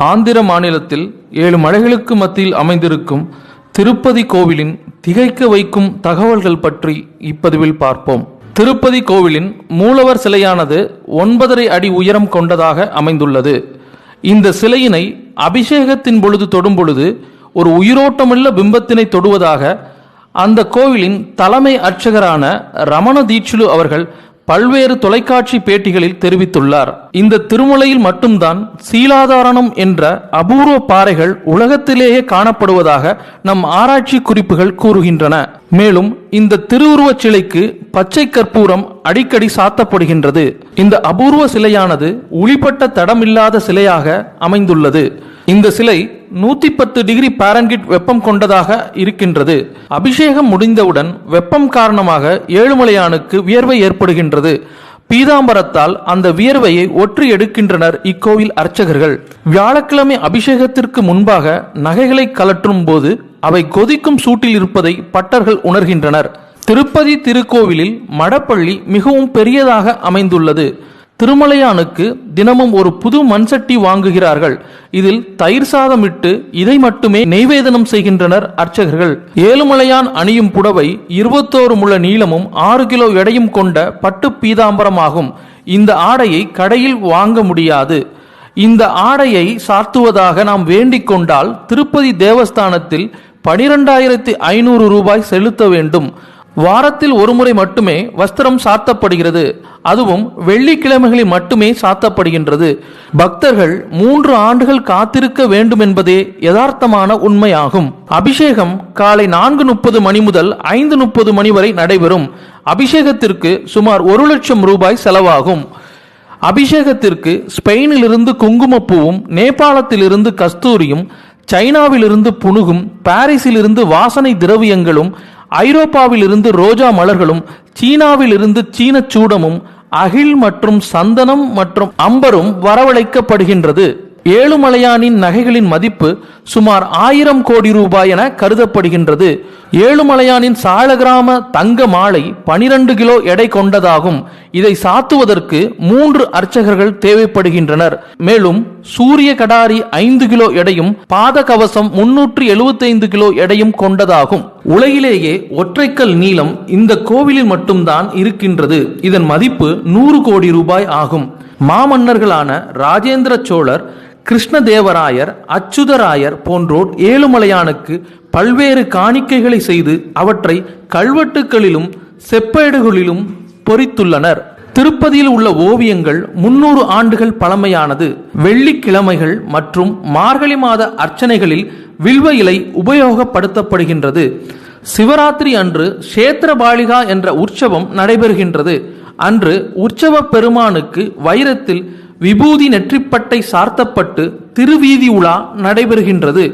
ஆந்திர மாநிலத்தில் 7 மலைகளுக்கு மத்தியில் அமைந்திருக்கும் திருப்பதி கோவிலின் திகைக்க வைக்கும் தகவல்கள் பற்றி இப்பதிவில் பார்ப்போம். திருப்பதி கோவிலின் மூலவர் சிலையானது 9.5 அடி உயரம் கொண்டதாக அமைந்துள்ளது. இந்த சிலையினை அபிஷேகத்தின் பொழுது தொடும் பொழுது ஒரு உயிரோட்டமுள்ள பிம்பத்தினை தொடுவதாக அந்த கோவிலின் தலைமை அர்ச்சகரான ரமண தீட்சிலு அவர்கள் பல்வேறு தொலைக்காட்சி பேட்டிகளில் தெரிவித்துள்ளார். இந்த திருமலையில் மட்டும்தான் சீலாதாரணம் என்ற அபூர்வ பாறைகள் உலகத்திலேயே காணப்படுவதாக நம் ஆராய்ச்சி குறிப்புகள் கூறுகின்றன. மேலும் இந்த திருவுருவச் சிலைக்கு பச்சை கற்பூரம் அடிக்கடி சாத்தப்படுகின்றது. இந்த அபூர்வ சிலையானது ஒளிப்பட்ட தடமில்லாத சிலையாக அமைந்துள்ளது. இந்த சிலை 110 டிகிரி பாரன்ஹீட் வெப்பம் கொண்டதாக இருக்கின்றது. அபிஷேகம் முடிந்தவுடன் வெப்பம் காரணமாக ஏழுமலையானுக்கு வியர்வை ஏற்படுகின்றது. பீதாம்பரத்தால் அந்த வியர்வையை ஒற்றி எடுக்கின்றனர் இக்கோவில் அர்ச்சகர்கள். வியாழக்கிழமை அபிஷேகத்திற்கு முன்பாக நகைகளை கலற்றும் போது அவை கொதிக்கும் சூட்டில் இருப்பதை பட்டர்கள் உணர்கின்றனர். திருப்பதி திருக்கோவிலில் மடப்பள்ளி மிகவும் பெரியதாக அமைந்துள்ளது. திருமலையானுக்கு தினமும் ஒரு புது மண்சட்டி வாங்குகிறார்கள். இதில் தயிர் சாதம் இட்டு இதை மட்டுமே நெய்வேதனம் செய்கின்றனர் அர்ச்சகர்கள். ஏழுமலையான் அணியும் புடவை 21 முழ நீளமும் 6 கிலோ எடையும் கொண்ட பட்டு பீதாம்பரமாகும். இந்த ஆடையை கடையில் வாங்க முடியாது. இந்த ஆடையை சாத்துவதாக நாம் வேண்டிக் கொண்டால் திருப்பதி தேவஸ்தானத்தில் 12,500 ரூபாய் செலுத்த வேண்டும். வாரத்தில் ஒரு முறை மட்டுமே வஸ்திரம் சாத்தப்படுகிறது. அதுவும் வெள்ளிக்கிழமைகளில் மட்டுமே சாத்தப்படுகின்றது. பக்தர்கள் 3 ஆண்டுகள் காத்திருக்க வேண்டும் என்பதே யதார்த்தமான உண்மையாகும். அபிஷேகம் காலை 4:30 மணி முதல் 5:30 மணி வரை நடைபெறும். அபிஷேகத்திற்கு சுமார் 1 லட்சம் ரூபாய் செலவாகும். அபிஷேகத்திற்கு ஸ்பெயினிலிருந்து குங்குமப்பூவும், நேபாளத்திலிருந்து கஸ்தூரியும், சைனாவிலிருந்து புனுகும், பாரிஸிலிருந்து வாசனை திரவியங்களும், ஐரோப்பாவிலிருந்து ரோஜா மலர்களும், சீனாவிலிருந்து சீன சூடமும், அகில் மற்றும் சந்தனம் மற்றும் அம்பரும் வரவழைக்கப்படுகின்றது. ஏழுமலையானின் நகைகளின் மதிப்பு சுமார் 1000 கோடி ரூபாய் என கருதப்படுகின்றது. ஏழுமலையானின் சாலகிராம தங்க மாலை 12 கிலோ எடை கொண்டதாகும். இதை சாத்துவதற்கு 3 அர்ச்சகர்கள் தேவைப்படுகின்றனர். மேலும் சூரிய கடாரி 5 கிலோ எடையும், பாத கவசம் 375 கிலோ எடையும் கொண்டதாகும். உலகிலேயே ஒற்றைக்கல் நீளம் இந்த கோவிலில் மட்டும்தான் இருக்கின்றது. இதன் மதிப்பு 100 கோடி ரூபாய் ஆகும். மாமன்னர்களான ராஜேந்திர சோழர், கிருஷ்ணதேவராயர், அச்சுதராயர் போன்றோர் ஏழுமலையானுக்கு பல்வேறு காணிக்கைகளை செய்து அவற்றை கல்வெட்டுகளிலும் செப்பேடுகளிலும் பொறித்துள்ளனர். திருப்பதியில் உள்ள ஓவியங்கள் 300 ஆண்டுகள் பழமையானது. வெள்ளிக்கிழமைகள் மற்றும் மார்கழி மாத அர்ச்சனைகளில் வில்வ இலை உபயோகப்படுத்தப்படுகின்றது. சிவராத்திரி அன்று கஷேத்திரபாலிகா என்ற உற்சவம் நடைபெறுகின்றது. அன்று உற்சவ பெருமானுக்கு வைரத்தில் விபூதி நெற்றிப்பட்டை சார்த்தப்பட்டு திருவீதி உலா நடைபெறுகின்றது.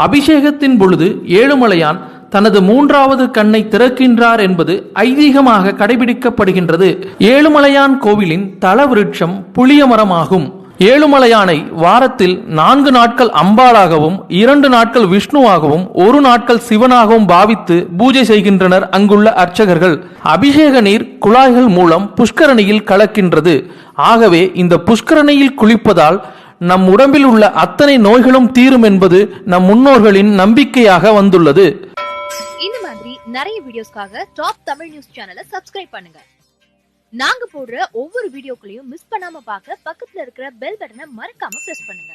அபிஷேகத்தின் பொழுது ஏழுமலையான் தனது 3வது கண்ணை திறக்கின்றார் என்பது ஐதீகமாக கடைபிடிக்கப்படுகின்றது. ஏழுமலையான் கோவிலின் தல விருட்சம் புளிய மரமாகும். ஏழுமலையானை வாரத்தில் 4 நாட்கள் அம்பாளாகவும், 2 நாட்கள் விஷ்ணுவாகவும், 1 நாட்கள் சிவனாகவும் பாவித்து பூஜை செய்கின்றனர் அங்குள்ள அர்ச்சகர்கள். அபிஷேக நீர் குழாய்கள் மூலம் புஷ்கரணியில் கலக்கின்றது. ஆகவே இந்த புஷ்கரணியில் குளிப்பதால் நம் உடம்பில் உள்ள அத்தனை நோய்களும் தீரும் என்பது நம் முன்னோர்களின் நம்பிக்கையாக வந்துள்ளது. இந்த மாதிரி நிறைய வீடியோஸ்க்காக டாப் தமிழ் நியூஸ் சேனலை சப்ஸ்கிரைப் பண்ணுங்க. நாங்க போடுற ஒவ்வொரு வீடியோக்களையும் மிஸ் பண்ணாம பார்க்க பக்கத்துல இருக்கிற பெல் பட்டனை மறக்காம பிரஸ் பண்ணுங்க.